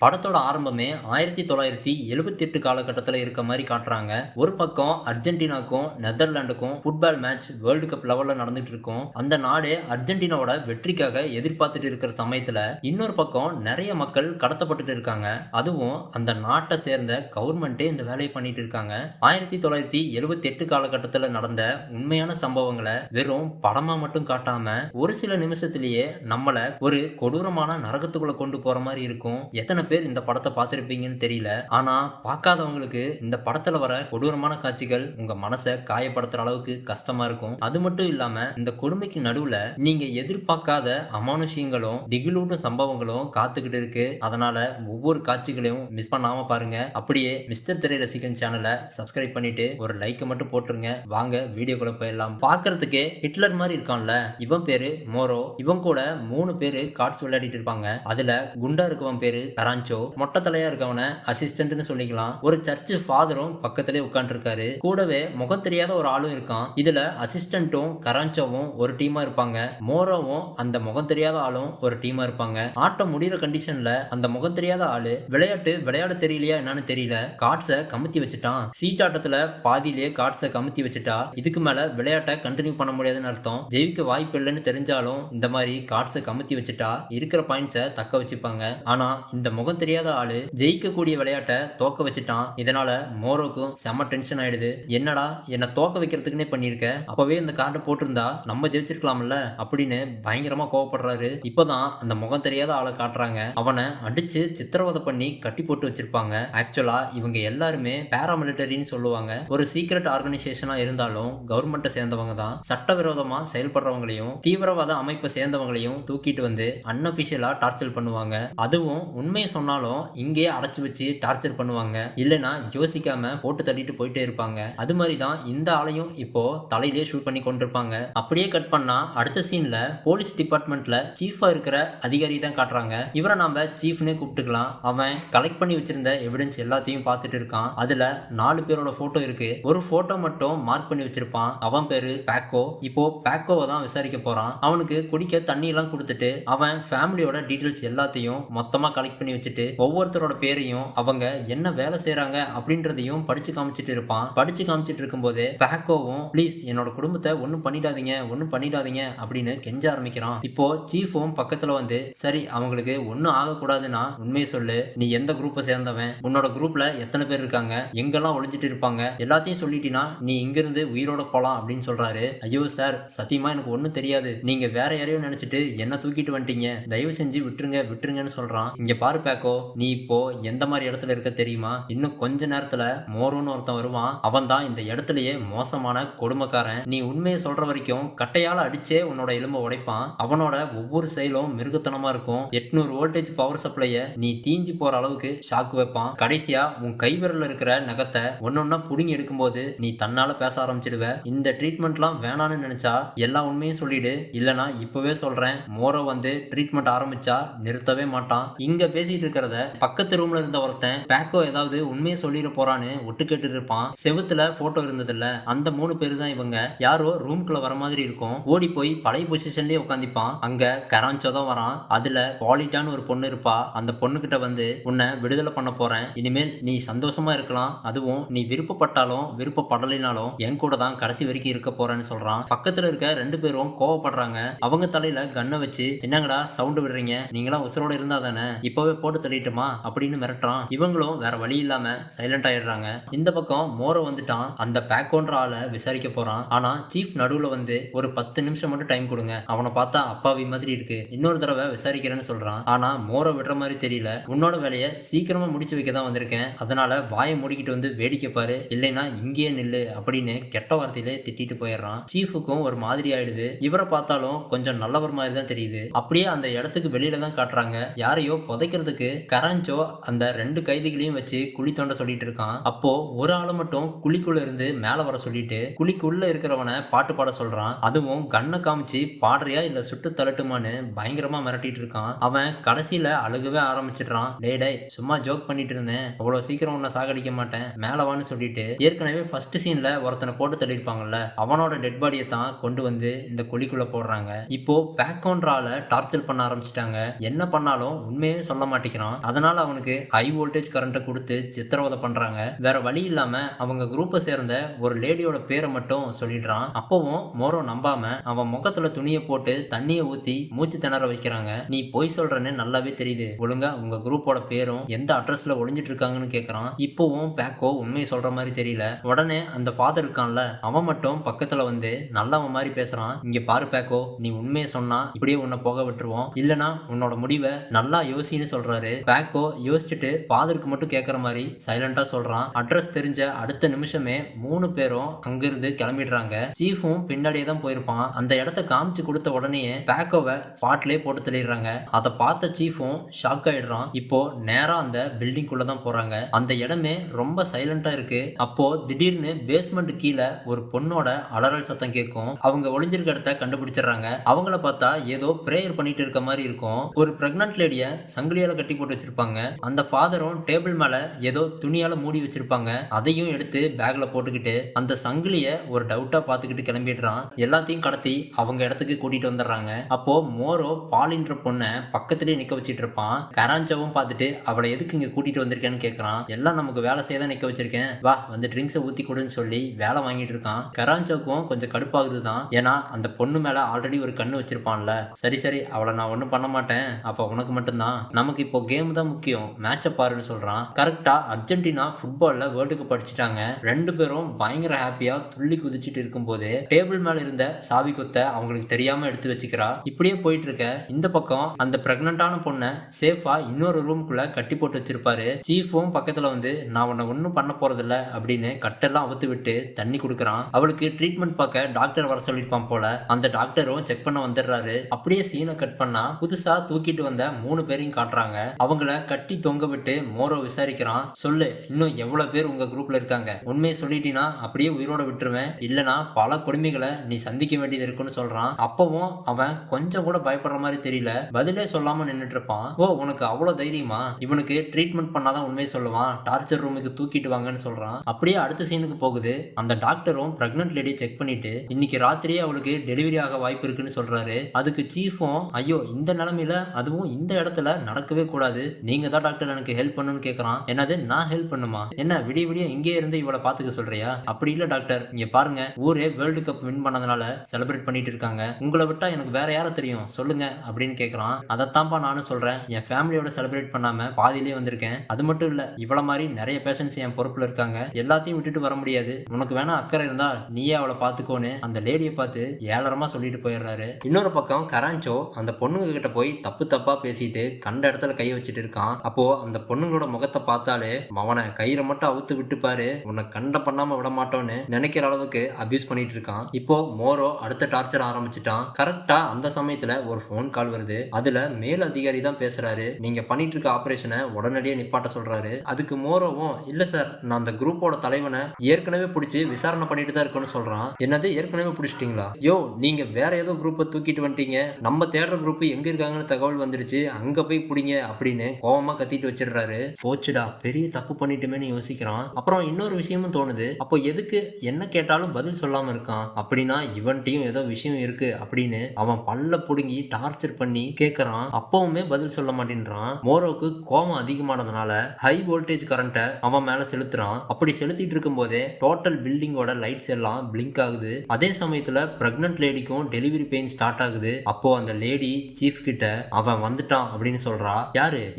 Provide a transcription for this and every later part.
படத்தோட ஆரம்பமே 1978 காலகட்டத்தில இருக்க மாரி காட்டுறாங்க. ஒரு பக்கம் அர்ஜென்டினாக்கும், நெதர்லாண்டுக்கும் ஃபுட்பால் மேட்ச் வேர்ல்டு கப் லெவல்ல நடந்துட்டு இருக்கும். அந்த நாடே அர்ஜென்டினாவோட வெற்றிக்காக எதிர்பார்த்துட்டு இருக்கிற சமயத்தில, இன்னொரு பக்கம் நெறைய மக்கள் கடத்தப்பட்டுட்டு இருக்காங்க. அதுவும் அந்த நாட்ட சேர்ந்த கவர்ன்மென்ட்டே இந்த வேலைய பண்ணிட்டு இருக்காங்க. 1978 காலகட்டத்தில நடந்த உண்மையான சம்பவங்கள வெறும் படமா மட்டும் காட்டாம, ஒரு சில நிமிஷத்திலேயே நம்மள ஒரு கொடூரமான நரகத்துக்குள்ள கொண்டு போற மாரி இருக்கும். எத்தன பேர் இந்த படத்த பார்த்திருப்பீங்கன்னு தெரியல. ஆனா பார்க்காதவங்களுக்கு இந்த படத்துல வர கொடூரமான காட்சிகள் உங்க மனச காயப்படுத்துற அளவுக்கு கஷ்டமா இருக்கும். அது மட்டும் இல்லாம இந்த கொடுமைக்கு நடுவுல நீங்க எதிர்பார்க்காத அமானுஷ்யங்களும், திகிலூட்டும் சம்பவங்களும் காத்துக்கிட்டு இருக்கு. அதனால ஒவ்வொரு காட்சிகளையும் மிஸ் பண்ணாம பாருங்க. அப்படியே மிஸ்டர் திரை ரசிகன் சேனல சப்ஸ்கிரைப் பண்ணிட்டு ஒரு லைக்க மட்டும் போட்டுருங்க. வாங்க வீடியோக்குள்ள போயிடலாம். பார்க்கறதுக்கே ஹிட்லர் மாரி இருக்கான்ல, இவன் பேரு மோரோ. இவன் கூட 3 பேரு கார்ட்ஸ் விளையாடிட்டு இருப்பாங்க. அதுல குண்டா இருக்கவன் பேரு கரான்ச்சோ, மொட்டை தலையா இருக்கவன அசிஸ்டன்ட்னு சொல்லிக்கலாம். ஒரு சர்ச் ஃபாதரும் பக்கத்திலே உட்கார்ந்திருக்காரு. கூடவே முகம் தெரியாத ஒரு ஆளும் இருக்கான். இதுல அசிஸ்டன்ட்டும் கரான்ச்சோவும் ஒரு டீமா இருப்பாங்க. மோரோவும் அந்த முகம் தெரியாத ஆளும் ஒரு டீமா இருப்பாங்க. ஆட்டம் முடியிற கண்டிஷன்ல அந்த முகம் தெரியாத ஆளு விளையாட தெரியலையா என்னன்னு தெரியல. கார்ட்ஸ கமுத்தி வச்சுட்டான். சீட்டாட்டத்துல பாதியிலேயே கார்ட்ஸ கமுத்தி வச்சுட்டா இதுக்கு மேல விளையாட்ட கண்டினியூ பண்ண முடியாதுன்னு அர்த்தம். ஜெயிக்க வாய்ப்பு இல்லைன்னு தெரிஞ்சாலும் இந்த மாதிரி கார்ட்ஸ கமுத்தி வச்சுட்டா இருக்கிற பாயிண்ட்ஸ தக்க வச்சுப்பாங்க. ஆனா இந்த முகம் தெரியாத ஆளு ஜெயிக்கக்கூடிய விளையாட்ட தோக்க வச்சுட்டான். இதனால மோரோக்கும் செம்ம டென்ஷன் ஆயிடுது. என்னடா என்ன தோக்க வைக்கிறதுக்குன்னே பண்ணிருக்க, அப்பவே இந்த கார்டை போட்டிருந்தா நம்ம ஜெயிச்சிருக்கலாம்ல அப்படின்னு பயங்கரமா கோவப்படுறாரு. இப்பதான் அந்த முகம் தெரியாத ஆளை காட்டுறாங்க. அவனை அடிச்சு சித்திரவதை பண்ணி கட்டி போட்டு வச்சிருப்பாங்க. ஆக்சுவலா இவங்க எல்லாருமே பாராமிலிட்டரின்னு சொல்லுவாங்க. ஒரு சீக்ரெட் ஆர்கனைசேஷனா இருந்தாலும் கவர்மெண்ட்டை சேர்ந்தவங்க தான். சட்டவிரோதமா செயல்படுறவங்களையும் தீவிரவாத அமைப்பை சேர்ந்தவங்களையும் தூக்கிட்டு வந்து அன்அபிஷியலா டார்ச்சர் பண்ணுவாங்க. அதுவும் உண்மையை சொன்னாலும் இங்கேயே அடைச்சு வச்சு டார்ச்சர் பண்ணுவாங்க. இல்லைன்னா யோசிக்காம போட்டு தள்ளிட்டு போயிட்டே இருப்பாங்க. அது மாதிரி தான் இந்த ஆளையும் இப்போ தலையிலே ஷூட் பண்ணி கொண்டிருப்பாங்க. அப்படியே கட் பண்ணா அடுத்த சீன்ல போலீஸ் டிபார்ட்மெண்ட்ல சீஃபா இருக்கிற அதிகாரி தான் காட்டுறாங்க. இவரை நாம சீஃப்னே கூப்பிட்டுக்கலாம். அவன் கலெக்ட் பண்ணி வச்சிருந்த எவிடன்ஸ் எல்லாத்தையும் பார்த்துட்டு இருக்கான். அதுல 4 பேரோட போட்டோ இருக்கு. ஒரு போட்டோ மட்டும் மார்க் பண்ணி வச்சிருப்பான். அவன் பேரு பேக்கோ. இப்போ பேக்கோவை தான் விசாரிக்க போறான். அவனுக்கு குடிக்க தண்ணி எல்லாம் கொடுத்துட்டு அவன் ஃபேமிலியோட டீடைல்ஸ் எல்லாத்தையும் மொத்தமா கலெக்ட் பண்ணி வச்சுட்டு ஒவ்வொருத்தரோட பேரையும் அவங்க என்ன வேலை செய்றாங்க அப்படின்றதையும் படிச்சு காமிச்சிட்டு இருப்பான். படிச்சு காமிச்சிட்டு இருக்கும்போதே பேக்கோவும் ப்ளீஸ் என்னோட குடும்பத்தை ஒன்றும் பண்ணிடாதீங்க அப்படின்னு கெஞ்ச ஆரம்பிக்கிறான். இப்போ சீஃபும் பக்கத்துல வந்து சரி அவங்களுக்கு ஒன்றும் ஆகக்கூடாதுன்னா உண்மையை சொல்லு, நீ எந்த குரூப்பை சேர்ந்தவன், உன்னோட குரூப்ல எத்தனை பேர் இருக்காங்க, எங்கெல்லாம் ஒளிஞ்சிட்டு இருப்பாங்க, எல்லாத்தையும் சொல்லிட்டீனா நீ இங்கிருந்து உயிரோட போலாம் அப்படின்னு சொல்றாரு. ஐயோ சார் சத்தியமா எனக்கு ஒன்றும் தெரியாது, நீங்க வேற யாரையும் நினைச்சிட்டு என்ன தூக்கிட்டு வந்துட்டீங்க, தயவு செஞ்சு விட்டுருங்கன்னு சொல்றான். இங்க பாரு பேக்கோ, நீ இப்போ எந்த மாதிரி இடத்துல இருக்க தெரியுமா, இன்னும் கொஞ்ச நேரத்துல மோரோன்னு ஒருத்தன் வருவான். அவன் தான் இந்த இடத்துலயே மோசமான கொடுமைக்காரன். நீ உண்மையை சொல்ற வரைக்கும் கட்டையால அடிச்சே உன்னோட எலும்பை உடைப்பான். அவனோட ஒவ்வொரு செயலும் மிருகத்தனமா இருக்கும். 800 வோல்டேஜ் பவர் சப்ளைய நீ தீஞ்சு போற அளவுக்கு ஷாக்கு வைப்பான். கடைசியா உன் கை விரல்ல இருக்கிற நகத்தை ஒன்னொன்னா புடுங்கி எடுக்கும்போது நீ தன்னால பேச ஆரம்பிச்சிடுவ. இந்த ட்ரீட்மெண்ட்லாம் வேணான்னு நினைச்சா எல்லா உண்மையும் சொல்லிடு, இல்லனா இப்பவே சொல்றேன் மோரோ வந்து ட்ரீட்மெண்ட் ஆரம்பிச்சா நிறுத்தவே மாட்டான். இங்க பேசிட்டு இருக்கிறத பக்கத்து ரூம்ல இருந்த ஒருத்தன் பேக்கோ ஏதாவது உண்மையை சொல்லிட போறான்னு ஒட்டு கேட்டு இருப்பான். செவுத்துல போட்டோ இருந்ததுல்ல, அந்த 3 பேரு தான் இவங்க. யாரோ ரூம்குள்ள வர மாதிரி இருக்கும். ஓடி போய் பழைய பொசிஷன்லயே உட்காந்துப்பான். அங்க கரான்ச்சோ தான் வரான். அதுல பாலிட்டான்னு ஒரு பொண்ணு இருப்பா. அந்த பொண்ணு கிட்ட வந்து உன்னை விடுதலை பண்ண போறேன், இனிமேல் நீ சந்தோஷமா இருக்கலாம், அதுவும் நீ விருப்பப்பட்டாலும் விருப்பப்படலைனாலும் என் கூட தான் கடைசி வரைக்கும் இருக்க போறேன்னு சொல்றான். பக்கத்துல இருக்க 2 பேரும் கோவப்படுறாங்க. அவங்க தலையில கன்னை வச்சு என்னங்கடா சவுண்ட் விடுறீங்க, நீங்களாம் உசுரோட இருந்தா தானே, இப்பவே போட்டு தள்ளிட்டுமா அப்படின்னு மிரட்டுறான். இவங்களும் வேற வழி இல்லாம சைலண்ட் ஆயிடுறாங்க. இந்த பக்கம் மோரோ வந்துட்டான். அந்த பேக்கோன்ற ஆளை விசாரிக்க போறான். ஆனா சீஃப் நடுவுல வந்து ஒரு 10 நிமிஷம் மட்டும் டைம் கொடுங்க, அவனை பார்த்தா அப்பாவி மாதிரி இருக்கு, இன்னொரு தடவை விசாரிக்கிறேன்னு சொல்றான். ஆனா மோரோ விடுற மாதிரி தெரியல. உன்னோட வேலையை சீக்கிரமா முடிச்சு வைக்க தான் வந்திருக்கேன், அதனால வாயை மூடிக்கிட்டு வந்து வேடிக்கை பாரு, இல்லைன்னா இங்கேயே நில்லு அப்படின்னு கெட்ட வார்த்தையிலே திட்டிட்டு போயிடுறான். சீஃபுக்கும் ஒரு மாதிரி ஆயிடுது. இவரை பார்த்தாலும் கொஞ்சம் நல்லவர் மாதிரி தான் தெரியுது. அப்படியே அந்த இடத்துக்கு வெளியில தான் காட்டுறாங்க. யாரையோ புதைக்கிறதுக்கு கரான்ச்சோ அந்த 2 கைதிகளையும் வச்சு குழி தோண்ட சொல்லிட்டு இருக்கான். அப்போ ஒரு ஆளை மட்டும் குழிக்குள்ள இருந்து மேல வர சொல்லிட்டு குழிக்குள்ள இருக்கிறவனை பாட்டு பாட சொல்றான். அதுவும் கண்ணை காமிச்சு பாடுறியா இல்ல சுட்டு தள்ளட்டுமான்னு பயங்கரமா மிரட்டிட்டு இருக்கான். அவன் கடைசியில அழுகவே ஆரம்பிச்சிடுறான். டேய் சும்மா ஜோக் பண்ணிட்டு இருந்தேன், அவ்வளவு சீக்கிரம் உன்னை சாகடிக்க மாட்டேன், மேலவான்னு சொல்லிட்டு ஏற்கனவே ஃபர்ஸ்ட் சீன்ல ஒருத்தனை போட்டு தள்ளிருப்பாங்கல்ல, அவனோட டெட் பாடியை தான் கொண்டு வந்து இந்த குழிக்குள்ள போடுறாங்க. இப்போ பேக்கோன்ற ஆளை டார்ச்சர் பண்ண ஆரம்பிச்சிட்டாங்க. என்ன பண்ணாலும் உண்மையே சொல்ல மாட்டேங்கிறான். மாட்டேங்கிறான். அதனால அவனுக்கு ஹை வோல்டேஜ் கரண்ட்டை கொடுத்து சித்திரவதை பண்றாங்க. வேற வழி இல்லாம அவங்க குரூப்பை சேர்ந்த ஒரு லேடியோட பேரை மட்டும் சொல்லிடுறான். அப்பவும் மோரோ நம்பாம அவன் முகத்துல துணியை போட்டு தண்ணியை ஊத்தி மூச்சு திணற வைக்கிறாங்க. நீ பொய் சொல்றன்னு நல்லாவே தெரியுது, ஒழுங்கா உங்க குரூப்போட பேரும் எந்த அட்ரஸ்ல ஒளிஞ்சிட்டு இருக்காங்கன்னு கேக்குறான். இப்பவும் பேக்கோ உண்மையை சொல்ற மாதிரி தெரியல. உடனே அந்த ஃபாதர் இருக்கான்ல, அவன் மட்டும் பக்கத்துல வந்து நல்லவன் மாதிரி பேசுறான். இங்க பாரு பேக்கோ, நீ உண்மையை சொன்னா இப்படியே உன்னை போக விட்டுருவோம், இல்லனா உன்னோட முடிவை நல்லா யோசின்னு சொல்றாரு. பேக்கோ யோசிச்சுட்டு ஃபாதருக்கு மட்டும் கேட்கற மாதிரி சைலண்டா சொல்றான். அட்ரஸ் தெரிஞ்ச அடுத்த நிமிஷமே 3 பேரும் அங்கிருந்து கிளம்பிடுறாங்க. சீஃபும் பின்னாடியே தான் போயிருப்பான். அந்த இடத்த காமிச்சு கொடுத்த உடனே பேக்கோவை ஸ்பாட்லயே போட்டு தள்ளிடுறாங்க. அதை பார்த்த சீஃபும் ஷாக் ஆயிடுறான். இப்போ நேரா அந்த பில்டிங் குள்ள தான் போறாங்க. அந்த இடமே ரொம்ப சைலண்டா இருக்கு. அப்போ திடீர்னு பேஸ்மெண்ட் கீழே ஒரு பொண்ணோட அலறல் சத்தம் கேட்கும். அவங்க ஒளிஞ்சிருக்க இடத்த கண்டுபிடிச்சிடுறாங்க. அவங்கள பார்த்தா ஏதோ பிரேயர் பண்ணிட்டு இருக்க மாதிரி இருக்கும். ஒரு பிரெக்னன்ட் லேடிய சங்கிலியால கட்டி போட்டு வச்சிருப்பாங்க. அந்த ஃபாதரும் டேபிள் மேல ஏதோ துணியால மூடி வச்சிருப்பாங்க. அதையும் எடுத்து பேக்ல போட்டுக்கிட்டு அந்த சங்கிலிய ஒரு டவுட்டா பார்த்துக்கிட்டு கிளம்பிடுறான். எல்லாத்தையும் கடத்தி அவங்க இடத்துக்கு கூட்டிட்டு வந்துடுறாங்க. அப்போ மோரோ பாலின்ற பொண்ணை பக்கத்திலேயே நிக்க வச்சிட்டு இருப்பான். கராஞ்சாவும் பார்த்துட்டு அவளை எதுக்கு இங்க கூட்டிட்டு வந்திருக்கேன்னு கேட்கறான். எல்லாம் நமக்கு வேலை செய்ய தான் நிக்க வச்சிருக்கேன், வா வந்து ட்ரிங்க்ஸை ஊத்தி கொடுன்னு சொல்லி வேலை வாங்கிட்டு இருக்கான். கராஞ்சாவுக்கும் கொஞ்சம் கடுப்பாகுது தான். ஏன்னா அந்த பொண்ணு மேல ஆல்ரெடி ஒரு கண்ணு வச்சிருப்பான்ல. சரி சரி, அவளை நான் ஒன்றும் பண்ண மாட்டேன், அப்போ உனக்கு மட்டும்தான், நமக்கு இப்போ கேம் தான் முக்கியம், மேட்சை பாருன்னு சொல்றான். கரெக்டா அர்ஜென்டினா ஃபுட்பால்ல வேர்ல்டு கப் அடிச்சிட்டாங்க. 2 பேரும் பயங்கர ஹாப்பியா துள்ளி குதிச்சுட்டு இருக்கும் போது டேபிள் மேல இருந்த சாவி கொத்தை அவங்களுக்கு தெரியாம எடுத்து வச்சுக்கிறா. இப்படியே போயிட்டு இருக்க இந்த பக்கம் அந்த பிரெக்னண்டான பொண்ணை சேஃபா இன்னொரு ரூம்குள்ள கட்டி போட்டு வச்சிருப்பாரு. சீஃபும் பக்கத்துல வந்து நான் உன்னை ஒன்னும் பண்ண போறதில்ல அப்படின்னு கட்டெல்லாம் அவுத்து விட்டு தண்ணி கொடுக்குறான். அவளுக்கு ட்ரீட்மெண்ட் பார்க்க டாக்டர் வர சொல்லிருப்பான் போல. அந்த டாக்டரும் செக் பண்ண வந்துடுறாரு. அப்படியே சீனை கட் பண்ணா புதுசா தூக்கிட்டு வந்த 3 பேரையும் காட்டுறாங்க. அவங்கள கட்டி தொங்க விட்டு மோரோ விசாரிக்கிறான். சொல்லு, இன்னும் எவ்வளவு பேர் உங்க குரூப்ல இருக்காங்க, உண்மையை சொல்லிட்டீனா அப்படியே உயிரோட விட்டுருவேன், இல்லனா பல கொடுமைகளை நீ சந்திக்க வேண்டியது இருக்குன்னு சொல்றான். அப்பவும் அவன் கொஞ்சம் கூட பயப்படுற மாதிரி தெரியல. பதிலே சொல்லாம நின்னுட்டு இருப்பான். ஓ, உனக்கு அவ்வளவு தைரியமா? இவனுக்கு ட்ரீட்மெண்ட் பண்ணாதான் உண்மையை சொல்லுவான், டார்ச்சர் ரூமுக்கு தூக்கிட்டு வாங்கன்னு சொல்றான். அப்படியே அடுத்த சீனுக்கு போகுது. அந்த டாக்டரும் பிரெக்னன்ட் லேடியை செக் பண்ணிட்டு இன்னைக்கு ராத்திரியே அவளுக்கு டெலிவரி ஆக வாய்ப்பு இருக்குன்னு சொல்றாரு. அதுக்கு சீஃபும் ஐயோ இந்த நிலைமையில அதுவும் இந்த இடத்துல நடக்கவே கூடாது, நீங்க தான் டாக்டர் எனக்கு ஹெல்ப் பண்ணுன்னு கேட்கறான். என்னது, நான் ஹெல்ப் பண்ணுமா? என்ன விடிய விடிய இங்கே இருந்து இவளை பாத்துக்க சொல்றியா? அப்படி இல்ல டாக்டர், இங்க பாருங்க, ஊரே வேர்ல்டு கப் வின் பண்ணதுனால செலிப்ரேட் பண்ணிட்டு இருக்காங்க, உங்களை விட்டா எனக்கு வேற யாரை தெரியும் சொல்லுங்க அப்படின்னு கேட்கறான். அதைத்தான்ப்பா நானும் சொல்றேன், என் ஃபேமிலியோட செலிப்ரேட் பண்ணாம பாதியிலே வந்திருக்கேன். அது மட்டும் இல்ல, இவ்வளவு மாதிரி நிறைய பேஷன்ஸ் என் பொறுப்புல இருக்காங்க, எல்லாத்தையும் விட்டுட்டு வர முடியாது, உனக்கு வேணா அக்கறை இருந்தா நீயே அவளை பாத்துக்கோன்னு அந்த லேடியை பார்த்து ஏளரமா சொல்லிட்டு போயிடுறாரு. இன்னொரு பக்கம் கராஞ்சோ அந்த பொண்ணுங்க கிட்ட போய் தப்பு தப்பா பேசிட்டு கண்ட இடத்துல கை வச்சுட்டு இருக்கான். அப்போ அந்த பொண்ணுங்களோட முகத்தை பார்த்தாலே அவனை கயிறை மட்டும் அவுத்து விட்டு பாரு, உன்னை கண்ட பண்ணாம விட மாட்டோன்னு நினைக்கிற அளவுக்கு அபியூஸ் பண்ணிட்டு இருக்கான். இப்போ மோரோ அடுத்த டார்ச்சர் ஆரம்பிச்சுட்டான். கரெக்டா அந்த சமயத்துல ஒரு போன் கால் வருது. அதுல மேல் அதிகாரி தான் பேசுறாரு. நீங்க பண்ணிட்டு இருக்க ஆபரேஷனை உடனடியே நிப்பாட்ட சொல்றாரு. அதுக்கு மோரோவும் இல்ல சார், நான் அந்த குரூப்போட தலைவனை ஏற்கனவே பிடிச்சி விசாரணை பண்ணிட்டு தான் இருக்குன்னு சொல்றான். என்னது, ஏற்கனவே பிடிச்சிட்டீங்களா? யோ, நீங்க வேற ஏதோ குரூப்பை தூக்கிட்டு வந்துட்டீங்க, நம்ம தேடுற குரூப் எங்க இருக்காங்கன்னு தகவல் வந்துருச்சு, அங்க போய் பிடிங்க அப்படின்னு கோவமா கத்திட்டு வச்சிடுறாரு. போச்சுடா, பெரிய தப்பு பண்ணிட்டுமேனு யோசிக்கிறான். அப்புறம் இன்னொரு விஷயமும் தோணுது. அப்போ எதுக்கு என்ன கேட்டாலும் பதில் சொல்லாம இருக்கான்? அப்படின்னா இவன்ட்டையும் ஏதோ விஷயம் இருக்கு அப்படின்னு அவன் பல்ல புடுங்கி டார்ச்சர் பண்ணி கேட்கறான். அப்பவுமே பதில் சொல்ல மாட்டேன்றான். மோரோக்கு கோபம் அதிகமானதுனால ஹை வோல்டேஜ் கரண்ட்டை அவன் மேல செலுத்துறான். அப்படி செலுத்திட்டு இருக்கும் போதே டோட்டல் பில்டிங்கோட லைட்ஸ் எல்லாம் பிளிங்க் ஆகுது. அதே சமயத்துல பிரெக்னன்ட் லேடிக்கும் டெலிவரி பெயின் ஸ்டார்ட் ஆகுது. அப்போ அந்த லேடி சீஃப் கிட்ட அவன் வந்துட்டான் அப்படின்னு சொல்றா.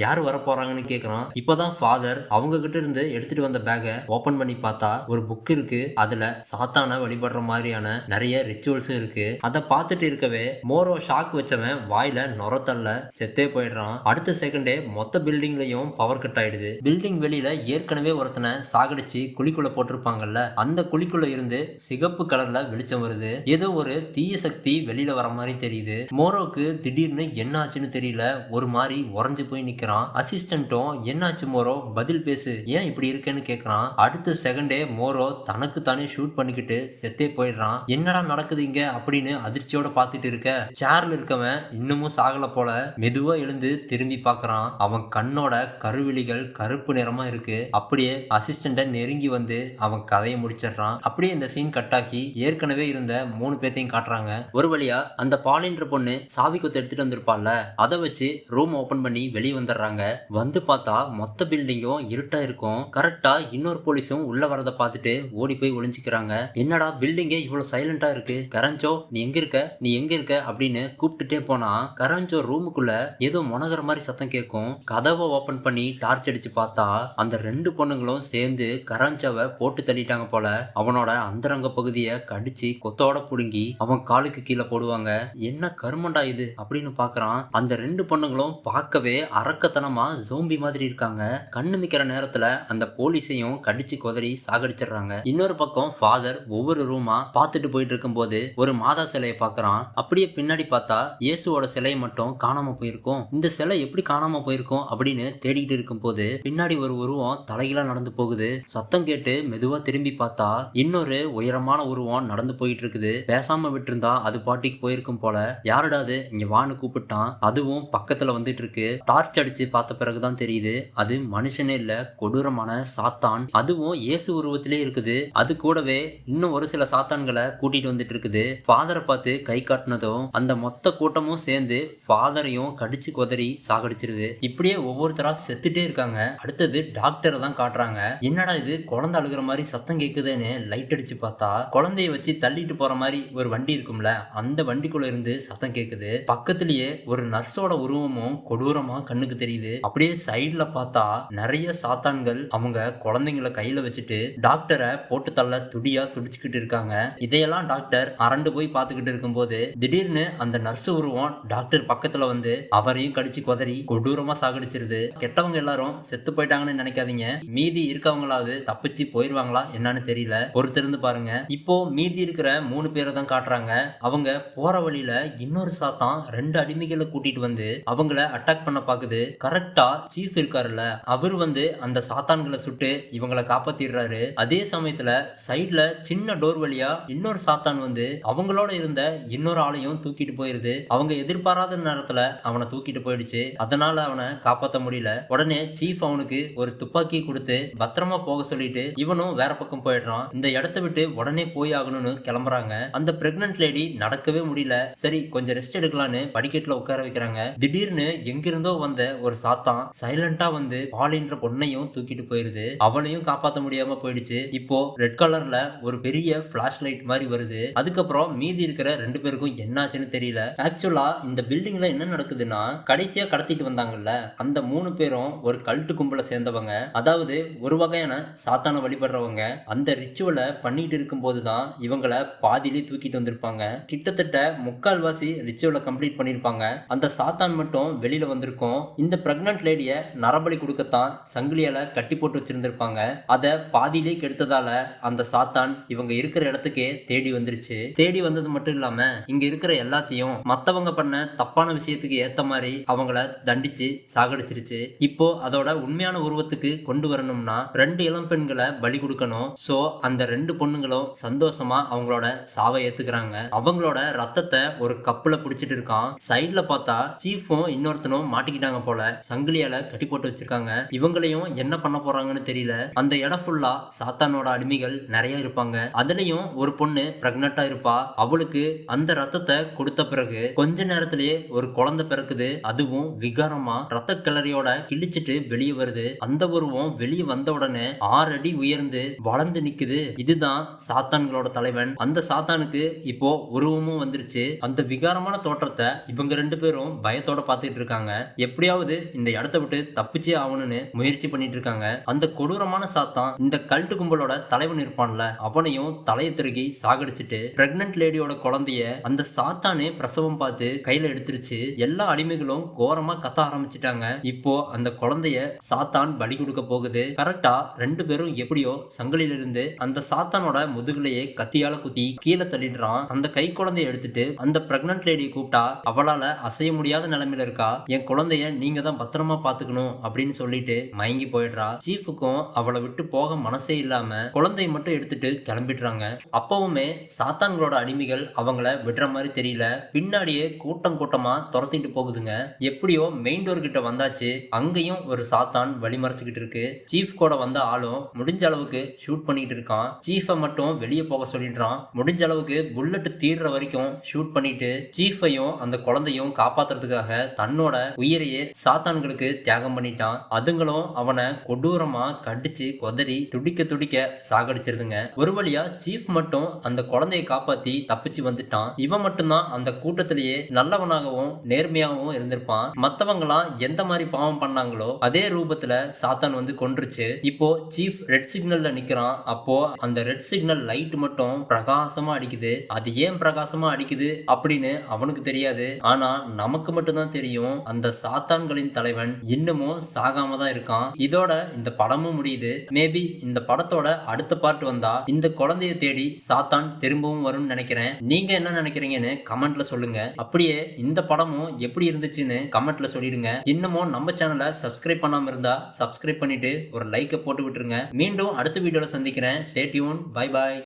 யாரு வர போறாங்கன்னு கேக்குறான். இப்பதான் ஃபாதர் அவங்க கிட்ட இருந்து எடுத்துட்டு வந்த பேக்கை ஓபன் பண்ணி பார்த்தா ஒரு புக் இருக்கு. அதுல சாத்தான வழிபடுற மாதிரியான நிறைய ரிச்சுவல்ஸும் இருக்கு. அதை பார்த்துட்டு இருக்கவே மோரோ ஷாக் வச்சவன் வாயில நொரத்தல்ல செத்தே போயிடுறான். அடுத்த செகண்டே மொத்த பில்டிங்லயும் பவர் கட் ஆயிடுது. பில்டிங் வெளியில ஏற்கனவே ஒருத்தனை சாகடிச்சு குழிக்குள்ள போட்டிருப்பாங்கல்ல, அந்த குழிக்குள்ள இருந்து சிகப்பு கலர்ல வெளிச்சம் வருது. ஏதோ ஒரு தீய சக்தி வெளியில வர மாதிரி தெரியுது. மோரோக்கு திடீர்னு என்ன ஆச்சுன்னு தெரியல, ஒரு மாதிரி உறைஞ்சு போய் நிக்கிறான். அசிஸ்டன்ட்டும் என்னாச்சு மோரோ, பதில் பேசு, ஏன் இப்படி இருக்குன்னு கேக்குறான். அடுத்த செகண்டே மோரோ தனக்கு தானே ஷூட் பண்ணிக்கிட்டு செத்தே போயிடுறான். என்னடா நடக்குது இங்க அப்படின்னு அதிர்ச்சியோட பார்த்துட்டு இருக்க, சேர்ல இருக்கவன் இன்னமும் சாகல போல மெதுவா எழுந்து திரும்பி பார்க்கறான். அவன் கண்ணோட கருவிழிகள் கருப்பு நிறமா இருக்கு. அப்படியே அசிஸ்டண்ட நெருங்கி வந்து அவன் கதையை முடிச்சிடுறான். அப்படியே இந்த சீன் கட்டாக்கி ஏற்கனவே இருந்த 3 பேத்தையும் காட்டுறாங்க. ஒரு வழியா அந்த பாலின்ற பொண்ணு சாவி கொத்து எடுத்துட்டு வந்திருப்பாள்ல, அதை வச்சு ரூம் ஓபன் பண்ணி வெளியே வந்துடுறாங்க. வந்து பார்த்தா மொத்த பில்டிங்கும் இருட்டா இருக்கும். கரெக்டா இன்னொரு போலீஸும் உள்ள வரத பார்த்துட்டு ஓடி போய் ஒளிஞ்சுக்கிறாங்க. என்னடா பில்டிங்கே இவ்வளவு சைலண்டா இருக்கு, கரஞ்சோ நீ எங்க இருக்க, நீ எங்க இருக்க அப்படின்னு கூப்பிட்டுட்டே போனா கரஞ்சோ ரூமுக்குள்ள ஏதோ முனகிற மாதிரி சத்தம் கேட்கும். கதவை ஓபன் பண்ணி டார்ச் அடிச்சு பார்த்தா அந்த ரெண்டு பொண்ணுங்களும் சேர்ந்து கரஞ்சோவை போட்டு தள்ளிட்டாங்க போல. அவனோட அந்தரங்க பகுதியை கடிச்சு கொத்தோட புடுங்கி அவன் காலுக்கு கீழே போடுவாங்க. என்ன கருமண்டா இது அப்படின்னு பாக்குறான். அந்த ரெண்டு பொண்ணுங்களும் பார்க்கவே அரக்கத்தனமா ஜோம்பி மாதிரி இருக்காங்க. கண்ணு மிக்கிற நேரத்துல அந்த போலீஸையும் கடிச்சு கொதறி சாகடிச்சிடுறாங்க. இன்னொரு பக்கம் ஃபாதர் ஒவ்வொரு ரூமா பார்த்துட்டு போயிட்டு இருக்கும்போது ஒரு மாதா சிலையை பார்க்கறான். அப்படியே பின்னாடி பார்த்தா இயேசுவோட சிலை மட்டும் காணாம போயிருக்கும். இந்த சிலை எப்படி காணாம போயிருக்கும் அப்படின்னு தேடிட்டு இருக்கும் போது பின்னாடி ஒரு உருவம் தலைகீழா நடந்து போகுது. சத்தம் கேட்டு மெதுவா திரும்பி பார்த்தா இன்னொரு உயரமான உருவம் நடந்து போயிட்டு இருக்குது. பேசாம விட்டுருந்தா அது பாட்டிக்கு போயிருக்கும் போல. யாருடாது இங்க வான்னு கூப்பிட்டான். அதுவும் பக்கத்துல வந்துட்டு இருக்கு. டார்ச் அடிச்சு பார்த்த பிறகுதான் தெரியுது அது மனுஷனே இல்ல, கொடூரமான சாத்தான். அதுவும் இயேசு உருவத்திலே இருக்குது. அது கூடவே இன்னும் ஒரு சில சாத்தான்களை கூட்டிட்டு வந்துட்டு இருக்குது. ஃபாதரை பார்த்து கை காட்டினதும் அந்த மொத்த கூட்டமும் சேர்ந்து ஃபாதரையும் கடிச்சு கொதறி சாகடிச்சிருது. இப்படியே ஒவ்வொருத்தரா செத்துட்டே இருக்காங்க. அடுத்தது டாக்டரை தான் காட்டுறாங்க. என்னடா இது குழந்தை அழுகிற மாதிரி சத்தம் கேக்குதுன்னு லைட் அடிச்சு பார்த்தா குழந்தைய வச்சு தள்ளிட்டு போற மாதிரி ஒரு வண்டி இருக்கும்ல, அந்த வண்டிக்குள்ள இருந்து சத்தம் கேக்குது. பக்கத்திலேயே ஒரு நர்ஸோட உருவமும் கொடூரமா கண்ணுக்கு தெரியுது. அப்படியே சைடுல பார்த்தா நிறைய சாத்தான்கள் அவங்க குழந்தைங்களை கையில வச்சுட்டு டாக்டரை போட்டு தள்ள துடியா துடிச்சுக்கிட்டு இருக்காங்க. இதையெல்லாம் டாக்டர் அரண்டு போய் பார்த்துக்கிட்டு இருக்கும்போது திடீர்னு அந்த நர்ஸ் உருவம் டாக்டர் பக்கத்துல வந்து அவரையும் கடிச்சு கொதறி கொடூரமா சாகடிச்சிருது. கெட்டவங்க எல்லாரும் செத்து போயிட்டாங்கன்னு நினைக்காதீங்க, மீதி இருக்கவங்களாவது தப்பிச்சு போயிருவாங்களா என்னன்னு தெரியல, பொறுத்திருந்து பாருங்க. இப்போ மீதி இருக்கிற 3 பேரை தான் காட்டுறாங்க. அவங்க போற வழியில இன்னொரு சாத்தான் 2 அடிமைகளை கூட்டிட்டு வந்து அவங்கள அட்டாக் பண்ண பாக்குது. கரெக்டா சீஃப் இருக்காருல்ல, அவர் வந்து அந்த சாத்தான்களை சுட்டு இவங்களை காப்பாத்திடுறாரு. அதே சமயத்துல சைட்ல சின்ன டோர் வழியா இன்னொரு சாத்தான் வந்து அவங்களோட இருந்த இன்னொரு ஆளையும் தூக்கிட்டு போயிருது. அவங்க எதிர்பாராத நேரத்துல அவனை தூக்கிட்டு போயிடுச்சு. அதனால அவனை காப்பாற்ற முடியல. உடனே சீஃப் அவனுக்கு ஒரு துப்பாக்கி கொடுத்து பத்திரமா போக சொல்லிட்டு இவனும் வேற பக்கம் போயிடுறான். இந்த இடத்தை விட்டு உடனே போய் ஆகணும்னு கிளம்புறாங்க. அந்த பிரெக்னன்ட் லேடி நடக்கவே முடியல. சரி கொஞ்சம் ரெஸ்ட் எடுக்கலான்னு படிக்கட்டுல உட்கார வைக்கிறாங்க. திடீர்னு எங்கிருந்தோ வந்த ஒரு சாத்தான் சைலண்டா வந்து பாலின்ற பொண்ணையும் தூக்கிட்டு போயிருது. அவளையும் காப்பாற்ற முடியாம போயிடுச்சு. இப்போ ரெட் கலர்ல ஒரு பெரிய பிளாஷ் லைட் மாதிரி வருது. அதுக்கப்புறம் மீதி இருக்கிற 2 பேருக்கும் என்னாச்சுன்னு தெரியல. ஆக்சுவலா இந்த பில்டிங்ல என்ன நடக்குதுன்னா, கடைசியா கடத்திட்டு வந்தாங்கல்ல அந்த 3 பேரும் ஒரு கல்ட்டு கும்பல சேர்ந்தவங்க. அதாவது ஒரு வகையான சாத்தான வழிபடுறவங்க. அந்த ரிச்சுவலை பண்ணிட்டு இருக்கும் போதுதான் இவங்கள பாதியிலே தூக்கிட்டு வந்திருப்பாங்க. கிட்டத்தட்ட முக்கால்வாசி ரிச்சுவலை கம்ப்ளீட் பண்ணிருப்பாங்க. அந்த சாத்தான் மட்டும் வெளியில வந்திருக்கும். இந்த பிரெக்னன்ட் லேடிய நரபலி கொடுக்கத்தான் சங்கிலியால கட்டி போட்டு வச்சிருந்திருப்பாங்க. அத பாதியிலே கெடுத்ததால அந்த சாத்தான் இவங்க இருக்கிற இடத்துக்கே தேடி வந்துருச்சு. தேடி வந்தது மட்டும் இல்லாம இங்க இருக்கிற எல்லாத்தையும் மத்தவங்க பண்ண தப்பான விஷயத்துக்கு ஏத்த மாதிரி அவங்கள தண்டிச்சு சாகடிச்சிருச்சு. இப்போ அதோட உண்மையான உருவத்துக்கு கொண்டு வரணும்னா 2 இளம் பெண்களை பலி கொடுக்கணும். சோ அந்த 2 பொண்ணுங்களும் சந்தோஷமா அவங்களோட சாவை ஏத்துக்கிறாங்க. அவங்களோட ரத்தத்தை ஒரு கப்புல புடிச்சிட்டு இருக்கான். சைடுல பார்த்தா சீஃபும் இன்னொருத்தனும் மாட்டிக்கிட்டாங்க போல, சங்கிலியால கட்டி போட்டு வச்சிருக்காங்க. இவங்களையும் என்ன பண்ண போறாங்கன்னு தெரியல. அந்த இடம் ஃபுல்லா சாத்தானோட அடிமைகள் நிறைய இருப்பாங்க. அதுலயும் ஒரு பொண்ணு பிரெக்னண்டா இருப்பா. அவளுக்கு அந்த ரத்தத்தை கொடுத்த பிறகு கொஞ்ச நேரத்திலேயே ஒரு குழந்தை பிறக்குது. அதுவும் விகாரமா ரத்த கிளறியோட கிழிச்சிட்டு வெளியே வருது. அந்த உருவம் வெளியே வந்த உடனே 6 அடி உயர்ந்து வளர்ந்து நிக்குது. இதுதான் சாத்தான்களோட தலைவன். அந்த சாத்தானுக்கு இப்போ உருவமும் வந்துருச்சு. அந்த விகாரமான தோற்றத்தை இவங்க 2 பேரும் பயத்தோட பார்த்துட்டு இருக்காங்க. எப்படியாவது இந்த இடத்த விட்டு தப்பிச்சே ஆகணும்னு முயற்சி பண்ணிட்டு இருக்காங்க. அந்த கொடூரமான சாத்தான் இந்த கல்ட்டு கும்பலோட தலைவன் இருப்பான்ல, அவனையும் தலையை திருகி சாகடிச்சிட்டு பிரெக்னன்ட் லேடியோட குழந்தைய அந்த சாத்தானே பிரசவம் பார்த்து கையில எடுத்துருச்சு. எல்லா அடிமைகளும் கோரமா கத்த ஆரம்பிச்சிட்டாங்க. இப்போ அந்த குழந்தைய சாத்தான் பலி கொடுக்க போகுது. கரெக்டா 2 பேரும் எப்படியோ சங்கிலில இருந்து அந்த சாத்தானோட முதுகுலையே கத்தியால குத்தி கீழே தள்ளிடுறான். அந்த கை குழந்தைய எடுத்துட்டு அந்த பிரெக்னன்ட் லேடியை கூப்பிட்டா அவளால அசைய முடியாத நிலைமையில இருக்கா. என் குழந்தைய நீங்க தான் பத்திரமா பாத்துக்கணும் அப்படின்னு சொல்லிட்டு மயங்கி போயிடுறா. சீஃபுக்கும் அவளை விட்டு போக மனசே இல்லாம குழந்தைய மட்டும் எடுத்துட்டு கிளம்பிடுறாங்க. அப்பவுமே சாத்தான்களோட அடிமைகள் அவங்கள விடுற மாதிரி தெரியல. பின்னாடியே கூட்டம் கூட்டமா துரத்திட்டு போகுதுங்க. எப்படியோ மெயின் டோர் கிட்ட வந்தாச்சு. அங்கேயும் ஒரு சாத்தான் வழிமறைச்சுக்கிட்டு இருக்கு. சீஃப் கூட வந்த ஆளும் முடிஞ்ச அளவுக்கு ஷூட் பண்ணிட்டு இருக்கான். சீஃபை மட்டும் வெளியே போக சொல்லிடுறான். முடிஞ்ச அளவுக்கு புல்லட் தீர்ற வரைக்கும் ஷூட் பண்ணிட்டு சீஃபையும் அந்த குழந்தையும் காப்பாத்துறதுக்காக தன்னோட உயிரையே குழந்தையே சாத்தான்களுக்கு தியாகம் பண்ணிட்டான். அதுங்களும் அவனை கொடூரமா கடிச்சு கொதறி துடிக்க துடிக்க சாகடிச்சிருதுங்க. ஒரு வழியா சீஃப் மட்டும் அந்த குழந்தையை காப்பாத்தி தப்பிச்சு வந்துட்டான். இவன் மட்டும்தான் அந்த கூட்டத்திலேயே நல்லவனாகவும் நேர்மையாகவும் இருந்திருப்பான். மத்தவங்கலாம் எந்த மாதிரி பாவம் பண்ணாங்களோ அதே ரூபத்துல சாத்தான் வந்து கொன்றுச்சு. இப்போ சீஃப் ரெட் சிக்னல்ல நிக்கிறான். அப்போ அந்த ரெட் சிக்னல் லைட் மட்டும் பிரகாசமா அடிக்குது. அது ஏன் பிரகாசமா அடிக்குது அப்படின்னு அவனுக்கு தெரியாது. ஆனா நமக்கு மட்டும்தான் தெரியும். அந்த சாத்தான்களின் தலைவன் இன்னமும் சாகாம தான் இருக்கான். இதோட இந்த படமும் முடியுது. மேபி இந்த படத்தோட அடுத்த பார்ட் வந்தா இந்த குழந்தைய தேடி சாத்தான் திரும்பவும் வரும்னு நினைக்கிறேன். நீங்க என்ன நினைக்கிறீங்கன்னு கமெண்ட்ல சொல்லுங்க. அப்படியே இந்த படமும் எப்படி இருந்துச்சுன்னு கமெண்ட்ல சொல்லிடுங்க. இன்னமும் நம்ம சேனலை சப்ஸ்கிரைப் பண்ணாம இருந்தா சப்ஸ்கிரைப் பண்ணிட்டு ஒரு லைக்கை போட்டு விட்டுருங்க. மீண்டும் அடுத்த வீடியோல சந்திக்கிறேன். Stay tune. Bye bye.